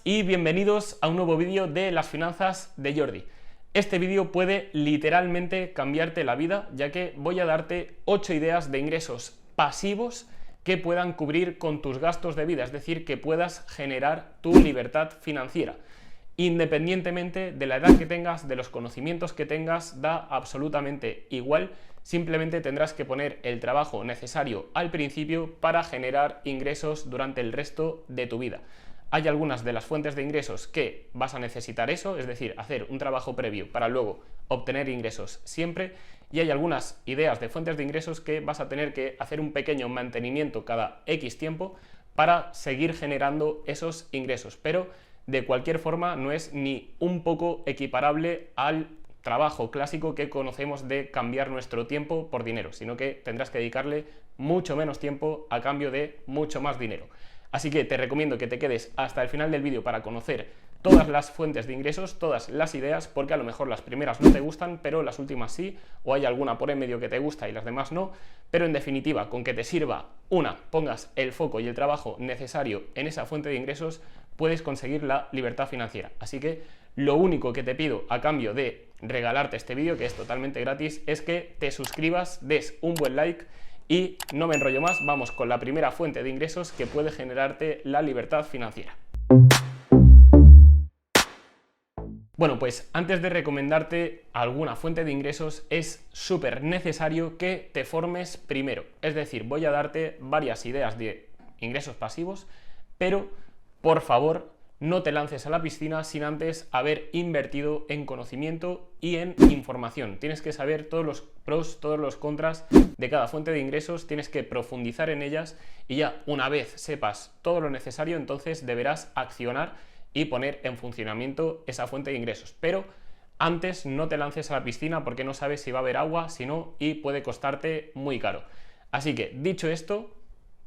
buenas y bienvenidos a un nuevo vídeo de las finanzas de Jordi. Este vídeo puede literalmente cambiarte la vida, ya que voy a darte 8 ideas de ingresos pasivos que puedan cubrir con tus gastos de vida, es decir, que puedas generar tu libertad financiera. Independientemente de la edad que tengas, de los conocimientos que tengas, da absolutamente igual. Simplemente tendrás que poner el trabajo necesario al principio para generar ingresos durante el resto de tu vida. Hay algunas de las fuentes de ingresos que vas a necesitar eso, es decir, hacer un trabajo previo para luego obtener ingresos siempre, y hay algunas ideas de fuentes de ingresos que vas a tener que hacer un pequeño mantenimiento cada X tiempo para seguir generando esos ingresos, pero de cualquier forma no es ni un poco equiparable al trabajo clásico que conocemos de cambiar nuestro tiempo por dinero, sino que tendrás que dedicarle mucho menos tiempo a cambio de mucho más dinero. Así que te recomiendo que te quedes hasta el final del vídeo para conocer todas las fuentes de ingresos, todas las ideas, porque a lo mejor las primeras no te gustan, pero las últimas sí, o hay alguna por en medio que te gusta y las demás no, pero en definitiva, con que te sirva una, pongas el foco y el trabajo necesario en esa fuente de ingresos, puedes conseguir la libertad financiera. Así que lo único que te pido a cambio de regalarte este vídeo, que es totalmente gratis, es que te suscribas, des un buen like. Y no me enrollo más, vamos con la primera fuente de ingresos que puede generarte la libertad financiera. Bueno, pues antes de recomendarte alguna fuente de ingresos es súper necesario que te formes primero. Es decir, voy a darte varias ideas de ingresos pasivos, pero por favor no te lances a la piscina sin antes haber invertido en conocimiento y en información. Tienes que saber todos los pros, todos los contras de cada fuente de ingresos, tienes que profundizar en ellas y ya una vez sepas todo lo necesario, entonces deberás accionar y poner en funcionamiento esa fuente de ingresos. Pero antes no te lances a la piscina porque no sabes si va a haber agua, si no, y puede costarte muy caro. Así que, dicho esto,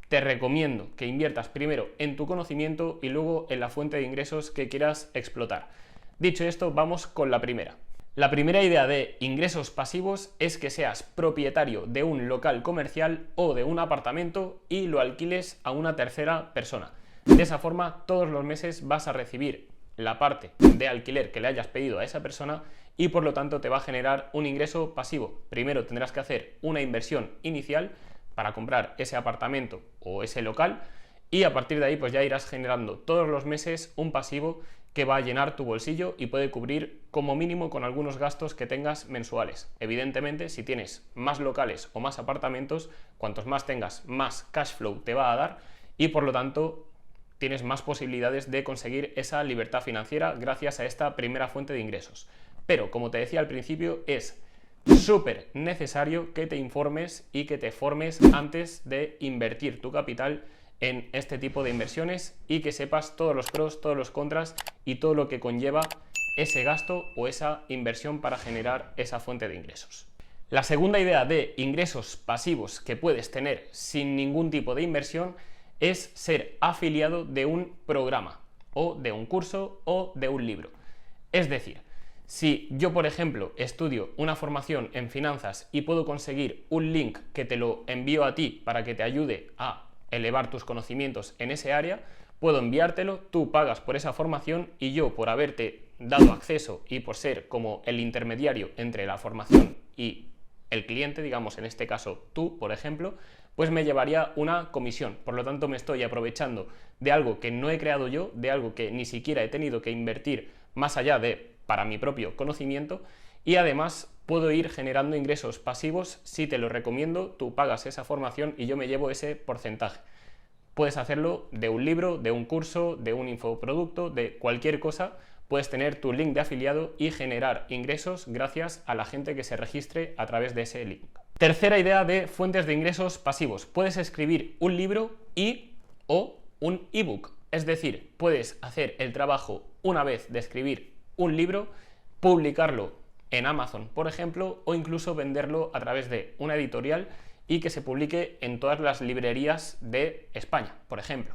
te recomiendo que inviertas primero en tu conocimiento y luego en la fuente de ingresos que quieras explotar. Dicho esto, vamos con la primera. La primera idea de ingresos pasivos es que seas propietario de un local comercial o de un apartamento y lo alquiles a una tercera persona. De esa forma, todos los meses vas a recibir la parte de alquiler que le hayas pedido a esa persona y por lo tanto te va a generar un ingreso pasivo. Primero tendrás que hacer una inversión inicial para comprar ese apartamento o ese local y a partir de ahí pues ya irás generando todos los meses un pasivo que va a llenar tu bolsillo y puede cubrir como mínimo con algunos gastos que tengas mensuales. Evidentemente, si tienes más locales o más apartamentos, cuantos más tengas, más cash flow te va a dar y por lo tanto tienes más posibilidades de conseguir esa libertad financiera gracias a esta primera fuente de ingresos. Pero como te decía al principio, es súper necesario que te informes y que te formes antes de invertir tu capital en este tipo de inversiones y que sepas todos los pros, todos los contras y todo lo que conlleva ese gasto o esa inversión para generar esa fuente de ingresos. La segunda idea de ingresos pasivos que puedes tener sin ningún tipo de inversión es ser afiliado de un programa o de un curso o de un libro. Es decir, si yo, por ejemplo, estudio una formación en finanzas y puedo conseguir un link que te lo envío a ti para que te ayude a elevar tus conocimientos en ese área, puedo enviártelo, tú pagas por esa formación y yo, por haberte dado acceso y por ser como el intermediario entre la formación y el cliente, digamos en este caso tú, por ejemplo, pues me llevaría una comisión. Por lo tanto, me estoy aprovechando de algo que no he creado yo, de algo que ni siquiera he tenido que invertir más allá de para mi propio conocimiento y además puedo ir generando ingresos pasivos. Si te lo recomiendo, tú pagas esa formación y yo me llevo ese porcentaje. Puedes hacerlo de un libro, de un curso, de un infoproducto, de cualquier cosa. Puedes tener tu link de afiliado y generar ingresos gracias a la gente que se registre a través de ese link. Tercera idea de fuentes de ingresos pasivos. Puedes escribir un libro o un ebook. Es decir, puedes hacer el trabajo una vez de escribir un libro, publicarlo en Amazon, por ejemplo, o incluso venderlo a través de una editorial y que se publique en todas las librerías de España, por ejemplo.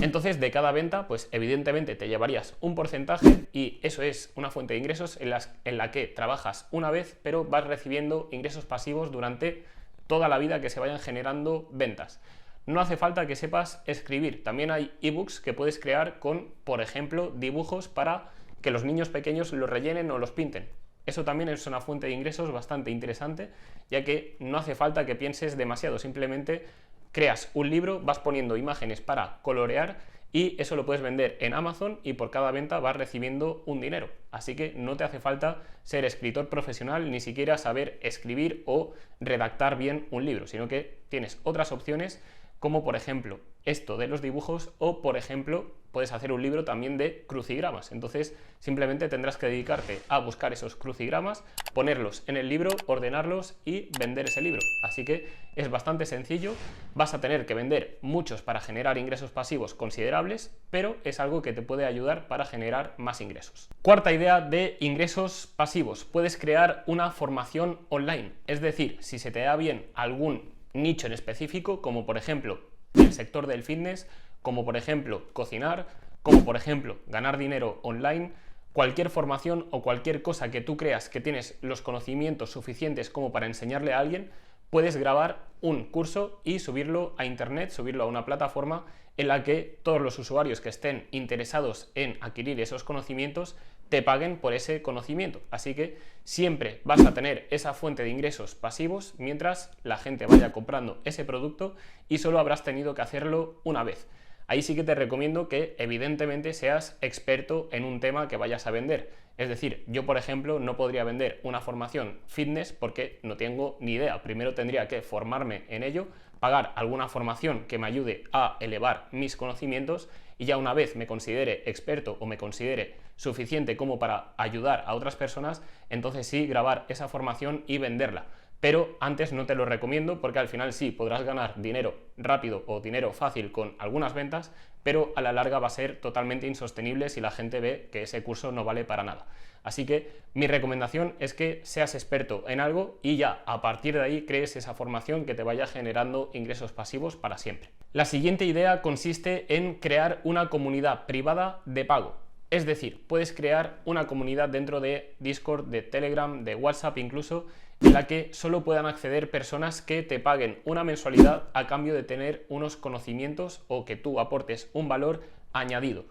Entonces, de cada venta, pues evidentemente te llevarías un porcentaje y eso es una fuente de ingresos en la que trabajas una vez, pero vas recibiendo ingresos pasivos durante toda la vida que se vayan generando ventas. no hace falta que sepas escribir. También hay ebooks que puedes crear con, por ejemplo, dibujos para que los niños pequeños los rellenen o los pinten. Eso también es una fuente de ingresos bastante interesante, ya que no hace falta que pienses demasiado, simplemente creas un libro, vas poniendo imágenes para colorear y eso lo puedes vender en Amazon y por cada venta vas recibiendo un dinero. Así que no te hace falta ser escritor profesional, ni siquiera saber escribir o redactar bien un libro, sino que tienes otras opciones como por ejemplo esto de los dibujos o por ejemplo puedes hacer un libro también de crucigramas. Entonces simplemente tendrás que dedicarte a buscar esos crucigramas, ponerlos en el libro, ordenarlos y vender ese libro. Así que es bastante sencillo, vas a tener que vender muchos para generar ingresos pasivos considerables, pero es algo que te puede ayudar para generar más ingresos. Cuarta idea de ingresos pasivos, puedes crear una formación online, es decir, si se te da bien algún nicho en específico, como por ejemplo el sector del fitness, como por ejemplo cocinar, como por ejemplo ganar dinero online, cualquier formación o cualquier cosa que tú creas que tienes los conocimientos suficientes como para enseñarle a alguien, puedes grabar un curso y subirlo a internet, subirlo a una plataforma en la que todos los usuarios que estén interesados en adquirir esos conocimientos te paguen por ese conocimiento. Así que siempre vas a tener esa fuente de ingresos pasivos mientras la gente vaya comprando ese producto y solo habrás tenido que hacerlo una vez. Ahí sí que te recomiendo que evidentemente seas experto en un tema que vayas a vender. Es decir, yo por ejemplo no podría vender una formación fitness porque no tengo ni idea. Primero tendría que formarme en ello, pagar alguna formación que me ayude a elevar mis conocimientos y ya una vez me considere experto o me considere suficiente como para ayudar a otras personas, entonces sí grabar esa formación y venderla. Pero antes no te lo recomiendo porque al final sí podrás ganar dinero rápido o dinero fácil con algunas ventas, pero a la larga va a ser totalmente insostenible si la gente ve que ese curso no vale para nada. Así que mi recomendación es que seas experto en algo y ya a partir de ahí crees esa formación que te vaya generando ingresos pasivos para siempre. La siguiente idea consiste en crear una comunidad privada de pago. Es decir, puedes crear una comunidad dentro de Discord, de Telegram, de WhatsApp incluso, en la que solo puedan acceder personas que te paguen una mensualidad a cambio de tener unos conocimientos o que tú aportes un valor añadido.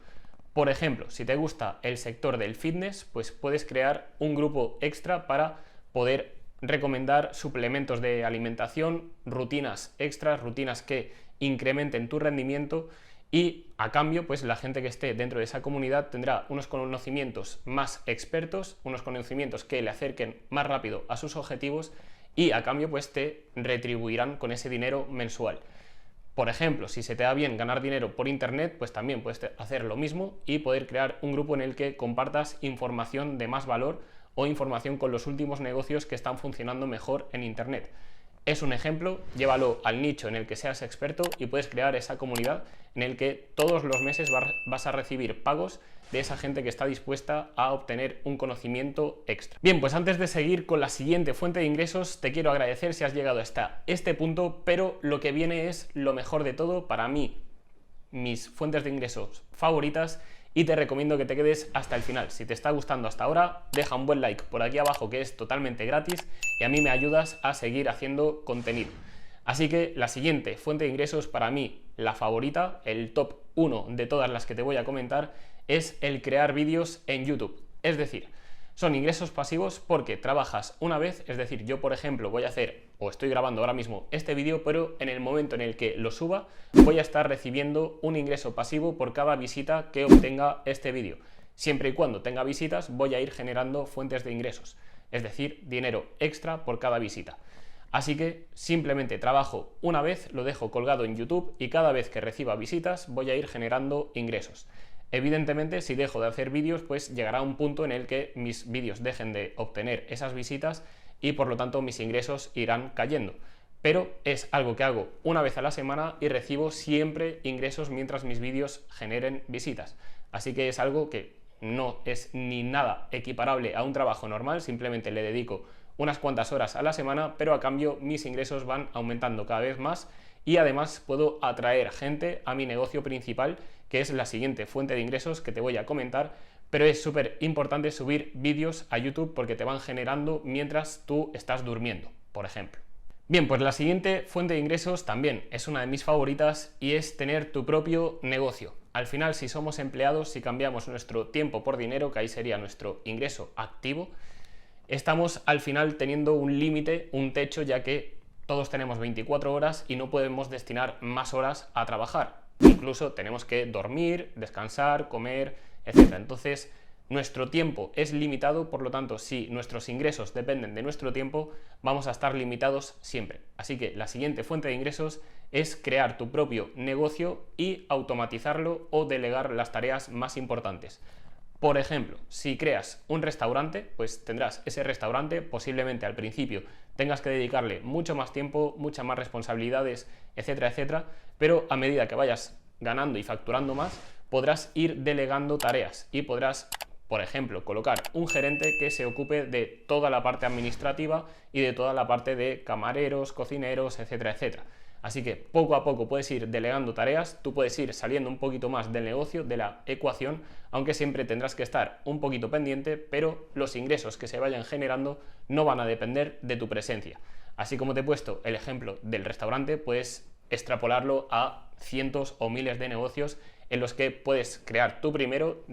Por ejemplo, si te gusta el sector del fitness, pues puedes crear un grupo extra para poder recomendar suplementos de alimentación, rutinas extras, rutinas que incrementen tu rendimiento y a cambio pues la gente que esté dentro de esa comunidad tendrá unos conocimientos más expertos, unos conocimientos que le acerquen más rápido a sus objetivos y a cambio pues te retribuirán con ese dinero mensual. Por ejemplo, si se te da bien ganar dinero por internet, pues también puedes hacer lo mismo y poder crear un grupo en el que compartas información de más valor o información con los últimos negocios que están funcionando mejor en internet. Es un ejemplo, llévalo al nicho en el que seas experto y puedes crear esa comunidad en el que todos los meses vas a recibir pagos de esa gente que está dispuesta a obtener un conocimiento extra. Bien, pues antes de seguir con la siguiente fuente de ingresos, te quiero agradecer si has llegado hasta este punto, pero lo que viene es lo mejor de todo para mí, mis fuentes de ingresos favoritas, y te recomiendo que te quedes hasta el final. Si te está gustando hasta ahora, deja un buen like por aquí abajo que es totalmente gratis y a mí me ayudas a seguir haciendo contenido. Así que la siguiente fuente de ingresos para mí, la favorita, el top 1 de todas las que te voy a comentar, es el crear vídeos en YouTube. Es decir, son ingresos pasivos porque trabajas una vez, es decir, yo por ejemplo voy a hacer o estoy grabando ahora mismo este vídeo, pero en el momento en el que lo suba voy a estar recibiendo un ingreso pasivo por cada visita que obtenga este vídeo. Siempre y cuando tenga visitas voy a ir generando fuentes de ingresos, es decir, dinero extra por cada visita. Así que simplemente trabajo una vez, lo dejo colgado en YouTube y cada vez que reciba visitas voy a ir generando ingresos. Evidentemente, si dejo de hacer vídeos, pues llegará un punto en el que mis vídeos dejen de obtener esas visitas y por lo tanto mis ingresos irán cayendo. Pero es algo que hago una vez a la semana y recibo siempre ingresos mientras mis vídeos generen visitas. Así que es algo que no es ni nada equiparable a un trabajo normal, simplemente le dedico unas cuantas horas a la semana, pero a cambio mis ingresos van aumentando cada vez más y además puedo atraer gente a mi negocio principal, que es la siguiente fuente de ingresos que te voy a comentar, pero es súper importante subir vídeos a YouTube porque te van generando mientras tú estás durmiendo, por ejemplo. Bien, pues la siguiente fuente de ingresos también es una de mis favoritas y es tener tu propio negocio. Al final, si somos empleados, si cambiamos nuestro tiempo por dinero, que ahí sería nuestro ingreso activo, estamos al final teniendo un límite, un techo, ya que todos tenemos 24 horas y no podemos destinar más horas a trabajar. Incluso tenemos que dormir, descansar, comer, etc. Entonces, nuestro tiempo es limitado, por lo tanto, si nuestros ingresos dependen de nuestro tiempo, vamos a estar limitados siempre. Así que la siguiente fuente de ingresos es crear tu propio negocio y automatizarlo o delegar las tareas más importantes. Por ejemplo, si creas un restaurante, pues tendrás ese restaurante, posiblemente al principio tengas que dedicarle mucho más tiempo, muchas más responsabilidades, etcétera, etcétera, pero a medida que vayas ganando y facturando más, podrás ir delegando tareas y podrás, por ejemplo, colocar un gerente que se ocupe de toda la parte administrativa y de toda la parte de camareros, cocineros, etcétera, etcétera. Así que poco a poco puedes ir delegando tareas, tú puedes ir saliendo un poquito más del negocio, de la ecuación, aunque siempre tendrás que estar un poquito pendiente, pero los ingresos que se vayan generando no van a depender de tu presencia. Así como te he puesto el ejemplo del restaurante, puedes extrapolarlo a cientos o miles de negocios en los que puedes crear tú primero,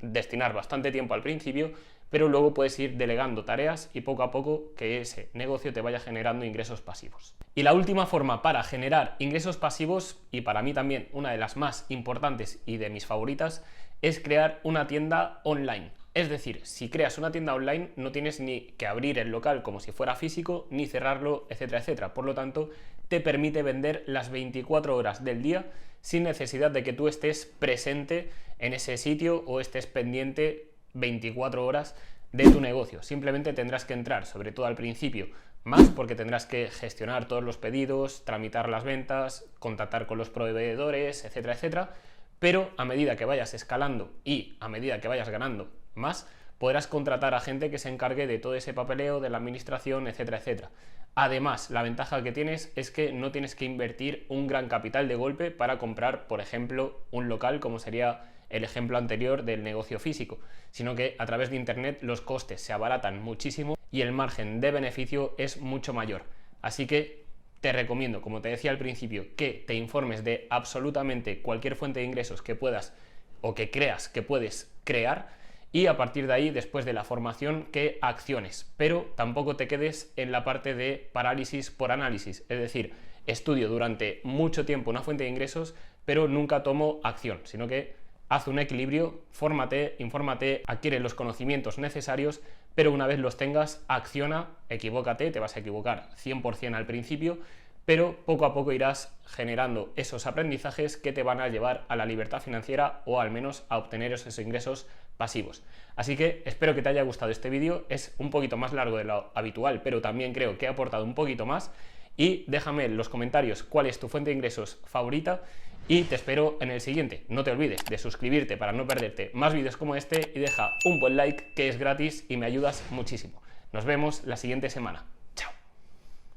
destinar bastante tiempo al principio, pero luego puedes ir delegando tareas y poco a poco que ese negocio te vaya generando ingresos pasivos. Y la última forma para generar ingresos pasivos, y para mí también una de las más importantes y de mis favoritas, es crear una tienda online. Es decir, si creas una tienda online no tienes ni que abrir el local como si fuera físico, ni cerrarlo, etcétera, etcétera. Por lo tanto, te permite vender las 24 horas del día sin necesidad de que tú estés presente en ese sitio o estés pendiente 24 horas de tu negocio. Simplemente tendrás que entrar, sobre todo al principio, más porque tendrás que gestionar todos los pedidos, tramitar las ventas, contactar con los proveedores, etcétera, etcétera. Pero a medida que vayas escalando y a medida que vayas ganando más, podrás contratar a gente que se encargue de todo ese papeleo, de la administración, etcétera, etcétera. Además, la ventaja que tienes es que no tienes que invertir un gran capital de golpe para comprar, por ejemplo, un local, como sería el ejemplo anterior del negocio físico, sino que a través de internet los costes se abaratan muchísimo y el margen de beneficio es mucho mayor. Así que te recomiendo, como te decía al principio, que te informes de absolutamente cualquier fuente de ingresos que puedas o que creas que puedes crear, y a partir de ahí, después de la formación, que acciones, pero tampoco te quedes en la parte de parálisis por análisis, es decir, estudio durante mucho tiempo una fuente de ingresos, pero nunca tomo acción, sino que haz un equilibrio, fórmate, infórmate, adquiere los conocimientos necesarios, pero una vez los tengas, acciona, equivócate, te vas a equivocar 100% al principio, pero poco a poco irás generando esos aprendizajes que te van a llevar a la libertad financiera o al menos a obtener esos ingresos pasivos. Así que espero que te haya gustado este vídeo, es un poquito más largo de lo habitual, pero también creo que he aportado un poquito más, y déjame en los comentarios cuál es tu fuente de ingresos favorita y te espero en el siguiente. No te olvides de suscribirte para no perderte más vídeos como este y deja un buen like, que es gratis y me ayudas muchísimo. Nos vemos la siguiente semana.